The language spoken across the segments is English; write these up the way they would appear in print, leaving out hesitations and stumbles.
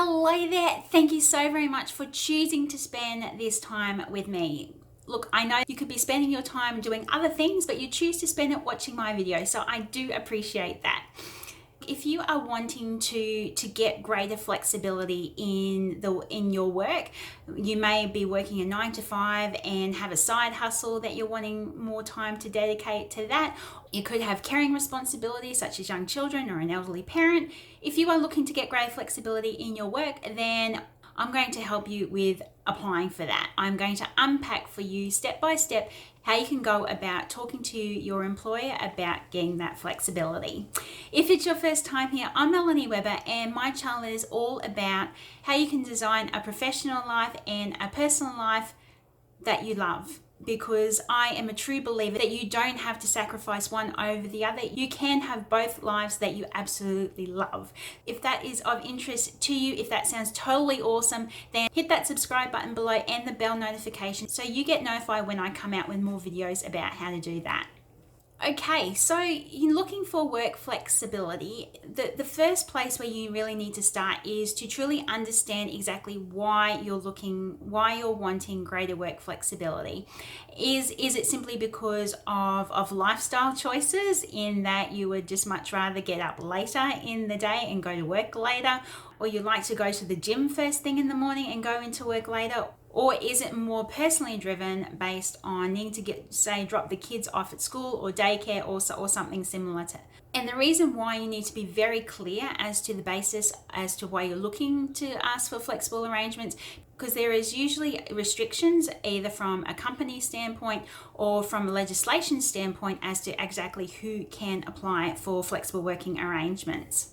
Hello there. Thank you so very much for choosing to spend this time with me. Look, I know you could be spending your time doing other things, but you choose to spend it watching my video, so I do appreciate that. If you are wanting to get greater flexibility in your work, you may be working a 9 to 5 and have a side hustle that you're wanting more time to dedicate to that. You could have caring responsibilities such as young children or an elderly parent. If you are looking to get greater flexibility in your work, then I'm going to help you with applying for that. I'm going to unpack for you step by step how you can go about talking to your employer about getting that flexibility. If it's your first time here, I'm Melanie Weber, and my channel is all about how you can design a professional life and a personal life that you love. Because I am a true believer that you don't have to sacrifice one over the other. You can have both lives that you absolutely love. If that is of interest to you, if that sounds totally awesome, then hit that subscribe button below and the bell notification so you get notified when I come out with more videos about how to do that. Okay, so you're looking for work flexibility. The first place where you really need to start is to truly understand exactly why you're wanting greater work flexibility. Is it simply because of lifestyle choices, in that you would just much rather get up later in the day and go to work later, or you like to go to the gym first thing in the morning and go into work later? Or is it more personally driven based on needing to drop the kids off at school or daycare or something similar to? And the reason why you need to be very clear as to the basis as to why you're looking to ask for flexible arrangements, because there is usually restrictions either from a company standpoint or from a legislation standpoint as to exactly who can apply for flexible working arrangements.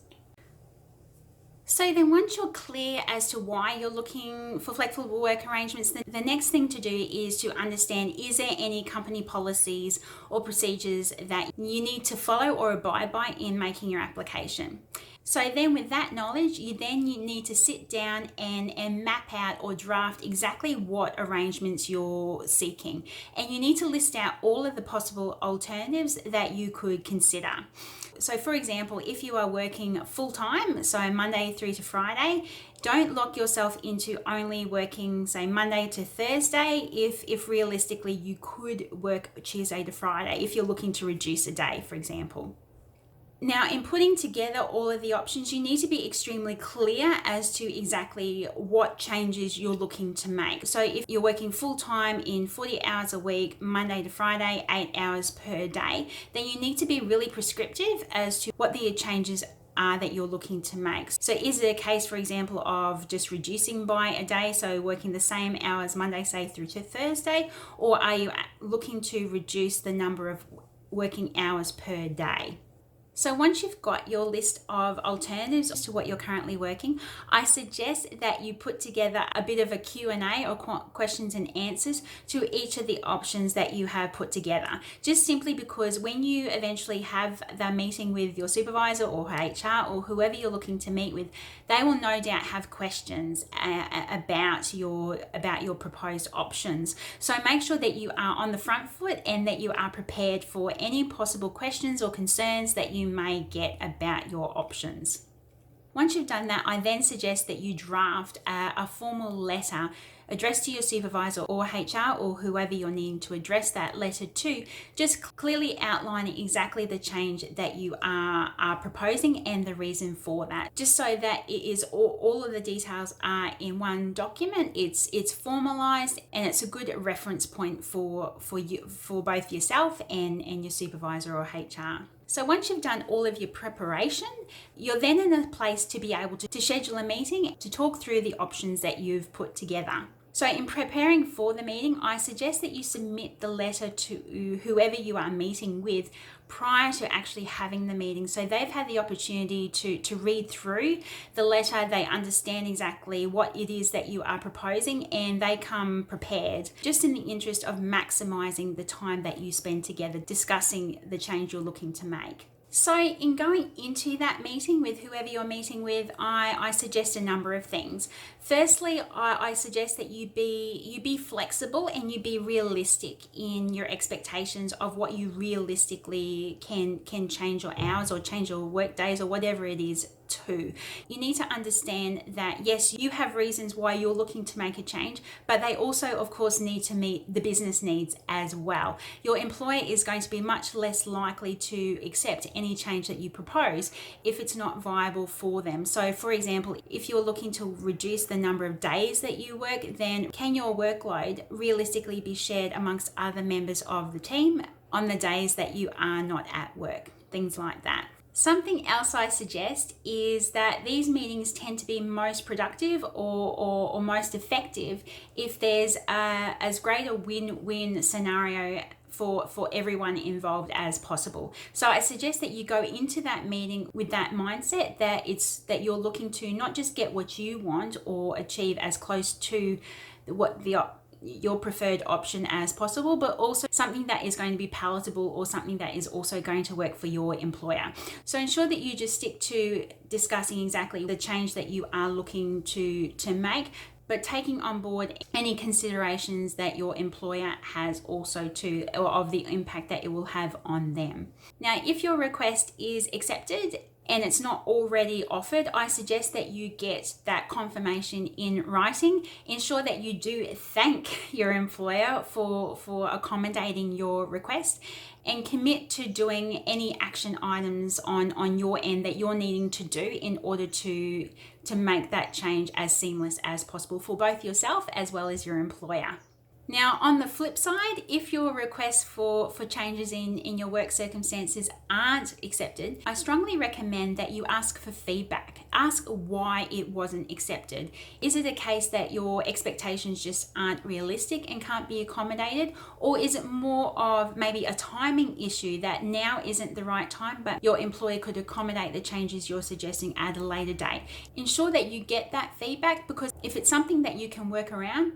So then once you're clear as to why you're looking for flexible work arrangements, the next thing to do is to understand, is there any company policies or procedures that you need to follow or abide by in making your application? So then with that knowledge, you need to sit down and map out or draft exactly what arrangements you're seeking. And you need to list out all of the possible alternatives that you could consider. So for example, if you are working full-time, so Monday through to Friday, don't lock yourself into only working, say, Monday to Thursday, if realistically you could work Tuesday to Friday, if you're looking to reduce a day, for example. Now, in putting together all of the options, you need to be extremely clear as to exactly what changes you're looking to make. So if you're working full-time in 40 hours a week, Monday to Friday, 8 hours per day, then you need to be really prescriptive as to what the changes are that you're looking to make. So is it a case, for example, of just reducing by a day, so working the same hours Monday, say, through to Thursday, or are you looking to reduce the number of working hours per day? So once you've got your list of alternatives to what you're currently working, I suggest that you put together a bit of a Q&A or questions and answers to each of the options that you have put together. Just simply because when you eventually have the meeting with your supervisor or HR or whoever you're looking to meet with, they will no doubt have questions about your proposed options. So make sure that you are on the front foot and that you are prepared for any possible questions or concerns that you may get about your options. Once you've done that, I then suggest that you draft a formal letter addressed to your supervisor or HR or whoever you're needing to address that letter to, just clearly outlining exactly the change that you are proposing and the reason for that, just so that it is all of the details are in one document. It's formalized and it's a good reference point for both yourself and your supervisor or HR. So once you've done all of your preparation, you're then in a place to be able to schedule a meeting to talk through the options that you've put together. So in preparing for the meeting, I suggest that you submit the letter to whoever you are meeting with prior to actually having the meeting. So they've had the opportunity to read through the letter, they understand exactly what it is that you are proposing, and they come prepared, just in the interest of maximizing the time that you spend together discussing the change you're looking to make. So in going into that meeting with whoever you're meeting with, I suggest a number of things. Firstly, I suggest that you be flexible and you be realistic in your expectations of what you realistically can change your hours or change your work days or whatever it is too. You need to understand that yes, you have reasons why you're looking to make a change, but they also of course need to meet the business needs as well. Your employer is going to be much less likely to accept any change that you propose if it's not viable for them. So for example, if you're looking to reduce the number of days that you work, then can your workload realistically be shared amongst other members of the team on the days that you are not at work? Things like that. Something else I suggest is that these meetings tend to be most productive or most effective if there's as great a win-win scenario for everyone involved as possible. So I suggest that you go into that meeting with that mindset that you're looking to not just get what you want or achieve as close to what your preferred option as possible, but also something that is going to be palatable or something that is also going to work for your employer. So ensure that you just stick to discussing exactly the change that you are looking to make, but taking on board any considerations that your employer has also too, or of the impact that it will have on them. Now, if your request is accepted and it's not already offered, I suggest that you get that confirmation in writing. Ensure that you do thank your employer for accommodating your request, and commit to doing any action items on your end that you're needing to do in order to make that change as seamless as possible for both yourself as well as your employer. Now, on the flip side, if your requests for changes in your work circumstances aren't accepted, I strongly recommend that you ask for feedback. Ask why it wasn't accepted. Is it a case that your expectations just aren't realistic and can't be accommodated? Or is it more of maybe a timing issue that now isn't the right time, but your employer could accommodate the changes you're suggesting at a later date? Ensure that you get that feedback, because if it's something that you can work around,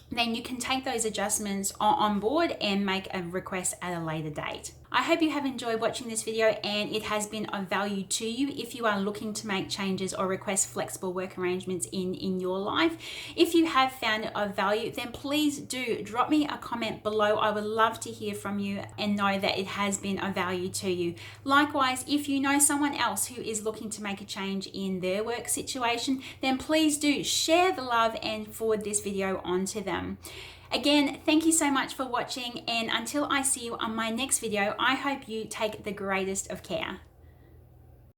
then you can take those adjustments on board and make a request at a later date. I hope you have enjoyed watching this video and it has been of value to you if you are looking to make changes or request flexible work arrangements in your life. If you have found it of value, then please do drop me a comment below. I would love to hear from you and know that it has been of value to you. Likewise, if you know someone else who is looking to make a change in their work situation, then please do share the love and forward this video on to them. Again, thank you so much for watching, and until I see you on my next video, I hope you take the greatest of care.